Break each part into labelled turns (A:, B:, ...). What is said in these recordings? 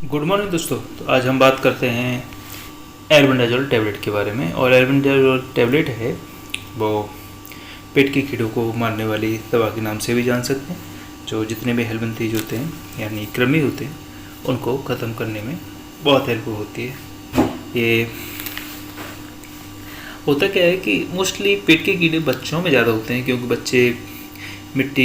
A: Good morning दोस्तों। तो आज हम बात करते हैं एल्बेंडाजोल टैबलेट के बारे में। और एल्बेंडाजोल टैबलेट है वो पेट के कीड़ों को मारने वाली दवा के नाम से भी जान सकते हैं, जो जितने भी हेल्पेंथीज होते हैं यानी कृमि होते हैं उनको ख़त्म करने में बहुत हेल्पफुल होती है। ये होता क्या है कि मोस्टली पेट के कीड़े बच्चों में ज़्यादा होते हैं, क्योंकि बच्चे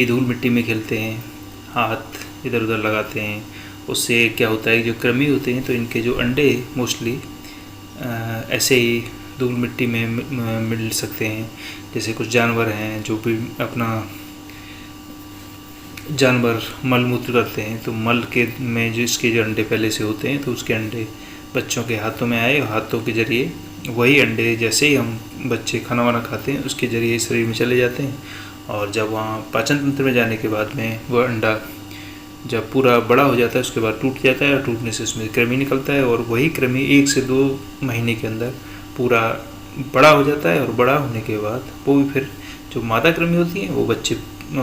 A: धूल मिट्टी में खेलते हैं, हाथ इधर उधर लगाते हैं। उससे क्या होता है, जो कृमि होते हैं तो इनके जो अंडे मोस्टली ऐसे ही धूल मिट्टी में मिल सकते हैं। जैसे कुछ जानवर हैं जो भी अपना जानवर मल मूत्र करते हैं, तो मल के में जिसके जो अंडे पहले से होते हैं तो उसके अंडे बच्चों के हाथों में आए, और हाथों के जरिए वही अंडे जैसे ही हम बच्चे खाना वाना खाते हैं उसके जरिए शरीर में चले जाते हैं। और जब वहाँ पाचन तंत्र में जाने के बाद में वह अंडा जब पूरा बड़ा हो जाता है उसके बाद टूट जाता है, और टूटने से उसमें कृमि निकलता है, और वही कृमि 1 से 2 महीने के अंदर पूरा बड़ा हो जाता है। और बड़ा होने के बाद वो भी फिर जो मादा कृमि होती हैं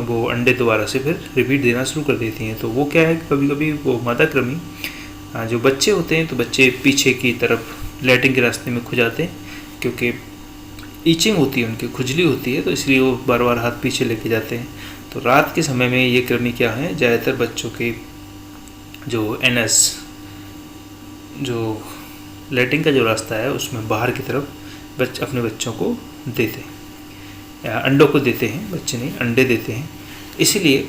A: वो अंडे दोबारा से फिर रिपीट देना शुरू कर देती हैं। तो वो क्या है, कभी कभी वो मादा कृमि जो बच्चे होते हैं तो बच्चे पीछे की तरफ लैट्रिन के रास्ते में खो जाते हैं, क्योंकि ईचिंग होती है, उनकी खुजली होती है, तो इसलिए वो बार बार हाथ पीछे लेके जाते हैं। तो रात के समय में ये कृमि क्या है, ज़्यादातर बच्चों के जो एनएस जो लैट्रिन का जो रास्ता है उसमें बाहर की तरफ अपने बच्चों को देते हैं, या अंडों को देते हैं, बच्चे नहीं अंडे देते हैं। इसीलिए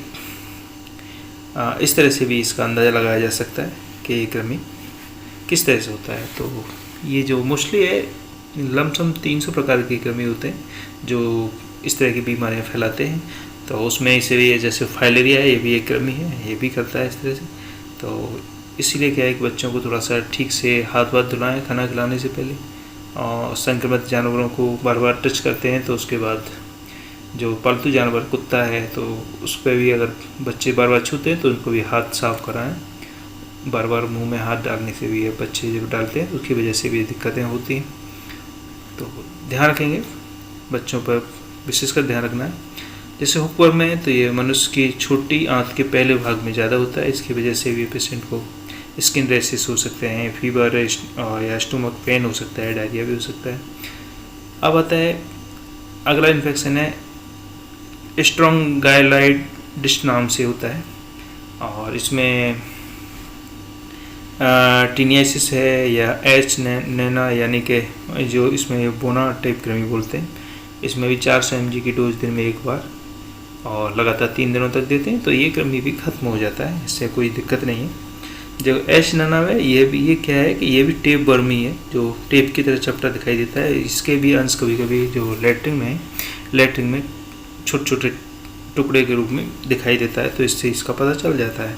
A: इस तरह से भी इसका अंदाज़ा लगाया जा सकता है कि ये कृमि किस तरह से होता है। तो ये जो मोस्टली है लमसम 300 प्रकार के कृमि होते हैं जो इस तरह की बीमारियां फैलाते हैं। तो उसमें से भी जैसे फाइलेरिया है, ये भी एक कृमि है, ये भी करता है इस तरह से। तो इसीलिए क्या है कि बच्चों को थोड़ा सा ठीक से हाथ वाथ धुलाएँ खाना खिलाने से पहले, और संक्रमित जानवरों को बार बार टच करते हैं तो उसके बाद जो पालतू जानवर कुत्ता है तो उस पर भी अगर बच्चे बार बार छूते हैं तो उनको भी हाथ साफ कराएं। बार बार मुंह में हाथ डालने से भी बच्चे जब डालते हैं उसकी वजह से भी दिक्कतें होती हैं। तो ध्यान रखेंगे, बच्चों पर विशेषकर ध्यान रखना है। जैसे हुकवर्म है तो ये मनुष्य की छोटी आंत के पहले भाग में ज़्यादा होता है, इसकी वजह से भी पेशेंट को स्किन रैशेस हो सकते हैं, फीवर या स्टोमक पेन हो सकता है, डायरिया भी हो सकता है। अब आता है अगला इन्फेक्शन है स्ट्रोंगाइलाइटिस नाम से होता है, और इसमें टीनियासिस है या एच नैना यानी कि जो इसमें बोना टाइप कृमि बोलते हैं। इसमें भी 400 mg की डोज दिन में एक बार और लगातार 3 दिनों तक देते हैं तो ये कृमि भी खत्म हो जाता है, इससे कोई दिक्कत नहीं है। जो एच नैना है ये क्या है कि ये भी टेप बर्मी है, जो टेप की तरह चपटा दिखाई देता है। इसके भी अंश कभी कभी जो लैट्रिन में छोटे छोटे टुकड़े के रूप में दिखाई देता है, तो इससे इसका पता चल जाता है।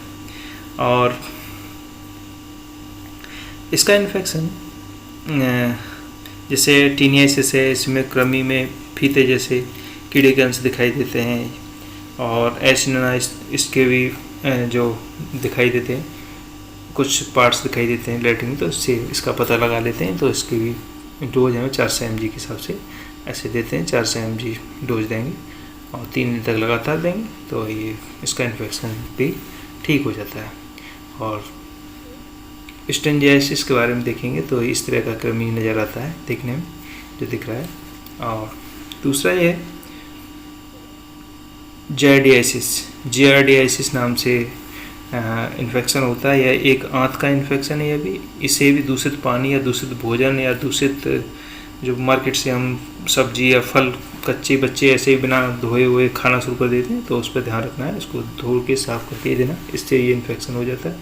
A: और इसका इन्फेक्शन जैसे टीनियासिस है, इसमें कृमि में फीते जैसे कीड़े के अंश दिखाई देते हैं, और एसिना इसके भी जो दिखाई देते हैं, कुछ पार्ट्स दिखाई देते हैं लैट्रिन में, तो इससे इसका पता लगा लेते हैं। तो इसकी भी डोज हमें 400 mg के हिसाब से ऐसे देते हैं, 400 mg डोज देंगे और 3 दिन तक लगातार देंगे तो ये इसका इन्फेक्शन भी ठीक हो जाता है। और स्टेंजियासिस के बारे में देखेंगे तो इस तरह का कृमि नज़र आता है देखने में, जो दिख रहा है। और दूसरा ये है जियार्डियासिस नाम से इन्फेक्शन होता है। यह एक आंत का इन्फेक्शन है। यह भी इसे भी दूषित पानी या दूषित भोजन या दूषित जो मार्केट से हम सब्जी या फल कच्चे बच्चे ऐसे ही बिना धोए हुए खाना शुरू कर देते हैं, तो उस पर ध्यान रखना है, इसको धो के साफ करके देना, इससे ये इन्फेक्शन हो जाता है।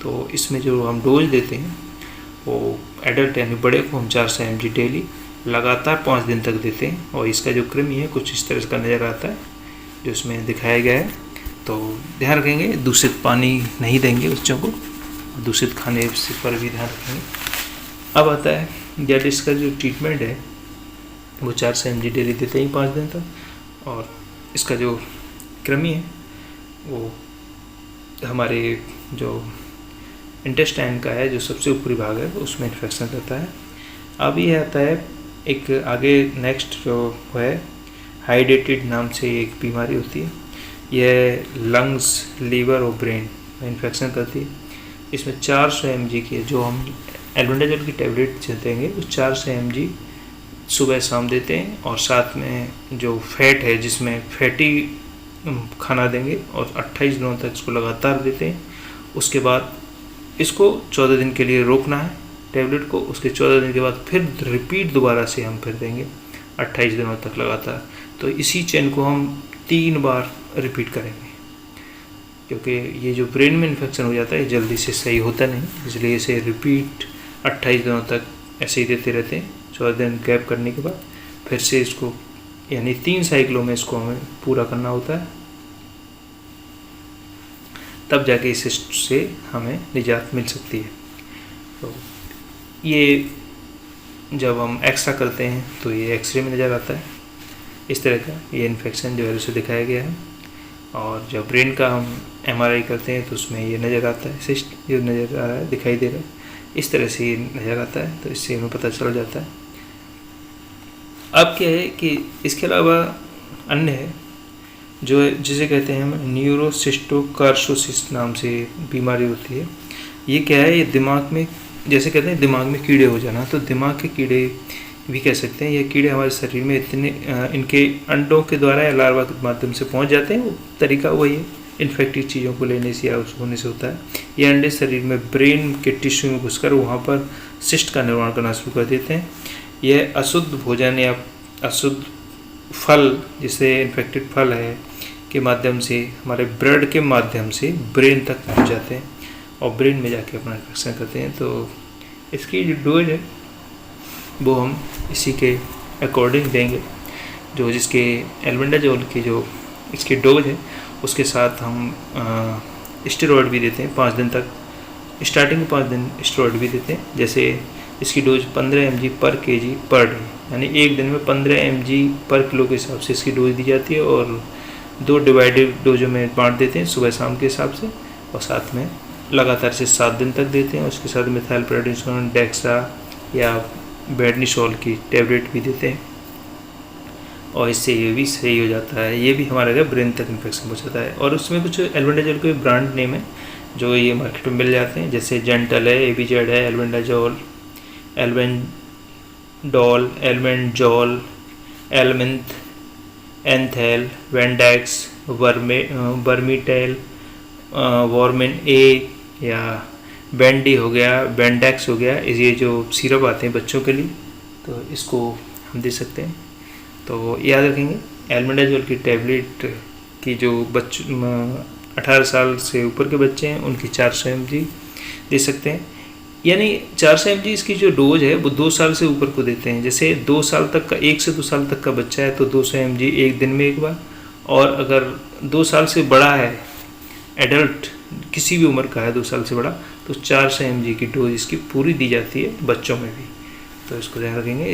A: तो इसमें जो हम डोज देते हैं वो एडल्ट यानी बड़े को हम 400 mg डेली लगातार 5 दिन तक देते हैं। और इसका जो कृमि है कुछ इस तरह का नज़र आता है जो इसमें दिखाया गया है। तो ध्यान रखेंगे, दूषित पानी नहीं देंगे बच्चों को, दूषित खाने पर भी ध्यान रखेंगे। अब आता है जैडिस का जो ट्रीटमेंट है वो 400 mg डेली देते हैं 5 दिन तक। और इसका जो कृमि है वो हमारे जो इंटेस्टाइन का है, जो सबसे ऊपरी भाग है, उसमें इन्फेक्शन करता है। अब ये आता है एक आगे नेक्स्ट जो है हाइड्रेटेड नाम से एक बीमारी होती है। यह लंग्स, लीवर और ब्रेन में इन्फेक्शन करती है। इसमें 400 mg के जो हम एल्बेंडाजोल की टैबलेट देंगे वो 400 mg सुबह शाम देते हैं, और साथ में जो फैट है जिसमें फैटी खाना देंगे और 28 दिनों तक इसको लगातार देते हैं। उसके बाद इसको 14 दिन के लिए रोकना है टैबलेट को, उसके 14 दिन के बाद फिर रिपीट दोबारा से हम फिर देंगे 28 दिनों तक लगातार। तो इसी चेन को हम 3 बार रिपीट करेंगे, क्योंकि ये जो ब्रेन में इन्फेक्शन हो जाता है जल्दी से सही होता नहीं, इसलिए इसे रिपीट 28 दिनों तक ऐसे ही देते रहते हैं। 14 दिन गैप करने के बाद फिर से इसको, यानी 3 साइकिलों में इसको हमें पूरा करना होता है, तब जाके इस सिस्ट से हमें निजात मिल सकती है। तो ये जब हम एक्सरे करते हैं तो ये एक्सरे में नज़र आता है इस तरह का, ये इन्फेक्शन जो है उसे दिखाया गया है। और जब ब्रेन का हम MRI करते हैं तो उसमें ये नज़र आता है, सिस्ट जो नज़र आ रहा है, दिखाई दे रहा है, इस तरह से ये नज़र आता है। तो इससे हमें पता चल जाता है। अब क्या है कि इसके अलावा अन्य है जो जिसे कहते हैं हम न्यूरोसिस्टोकार्सोसिस नाम से बीमारी होती है। ये क्या है, ये दिमाग में, जैसे कहते हैं दिमाग में कीड़े हो जाना, तो दिमाग के कीड़े भी कह सकते हैं। ये कीड़े हमारे शरीर में इतने इनके अंडों के द्वारा या लार्वा के माध्यम से पहुंच जाते हैं। वो तरीका वही है, इन्फेक्टिव चीज़ों को लेने से या उस होने से होता है। ये अंडे शरीर में ब्रेन के टिश्यू में घुसकर वहाँ पर सिस्ट का निर्माण करना शुरू कर देते हैं। यह अशुद्ध भोजन या अशुद्ध फल, जिसे इन्फेक्टेड फल है, के माध्यम से हमारे ब्लड के माध्यम से ब्रेन तक पहुँच जाते हैं और ब्रेन में जाके अपना इन्फेक्शन करते हैं। तो इसकी जो डोज है वो हम इसी के अकॉर्डिंग देंगे, जो जिसके एल्बेंडाजोल की जो इसकी डोज है उसके साथ हम स्टेरॉयड भी देते हैं 5 दिन तक। स्टार्टिंग के 5 दिन स्टेरॉयड भी देते हैं। जैसे इसकी डोज 15 mg पर kg पर डे, यानी एक दिन में 15 mg पर किलो के हिसाब से इसकी डोज दी जाती है, और 2 डिवाइडेड डोजों में बांट देते हैं सुबह शाम के हिसाब से, और साथ में लगातार से 7 दिन तक देते हैं। उसके साथ मिथाइलप्रेडनिसोन, डेक्सा या बेडनिसोल की टैबलेट भी देते हैं, और इससे ये भी सही हो जाता है। ये भी हमारे ब्रेन तक इन्फेक्शन पहुँचाता है। और उसमें कुछ एल्बेंडाजोल के ब्रांड नेम है जो ये मार्केट में मिल जाते हैं, जैसे जेंटल है, एबीजेड है, एल्बेंडाजोल, एल्बेंडोल, एल्बेंडजोल, एलमिंथ, एंथेल, वेंडेक्स, वर्मीटेल, वॉर्मिन ए या बेंडी हो गया, बेंडेक्स हो गया। ये जो सिरप आते हैं बच्चों के लिए, तो इसको हम दे सकते हैं। तो याद रखेंगे, एल्बेंडाजोल की टैबलेट की जो 18 साल से ऊपर के बच्चे हैं उनकी 400 mg दे सकते हैं। यानी 400 mg इसकी जो डोज है वो 2 साल से ऊपर को देते हैं। जैसे 2 साल तक का, 1 से 2 साल तक का बच्चा है तो 200 mg एक दिन में एक बार, और अगर 2 साल से बड़ा है, एडल्ट किसी भी उम्र का है 2 साल से बड़ा, तो 400 mg की डोज इसकी पूरी दी जाती है बच्चों में भी। तो इसको ध्यान रखेंगे।